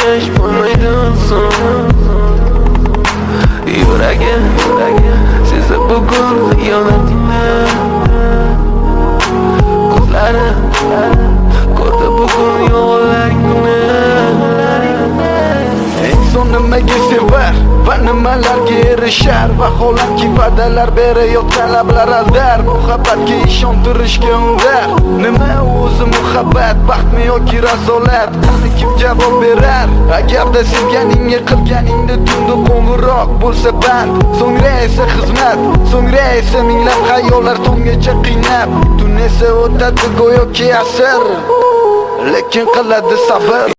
yashash bo'lmaydi inson. Yuragim sezdi bugun xiyonatingni, ko'zlarim ko'rdi bugun yolg'onlaringni. Inson nimaga sevar va nimalarga erishar? Vaholanki va'dalar berayotgan lablar aldar, muhabbatga ishontirishga undar. Nima o'zi muhabbat, baxtmi yoki razolat? Qani kim javob berar? Agarda sevganingga qilganingda tunda qo'ng'iroq bo'lsa band, so'ngra esa xizmat, so'ngra esa minglab xayollar tonggacha qiynab, tun esa o'tadi go'yoki asr, lekin qiladi sabr.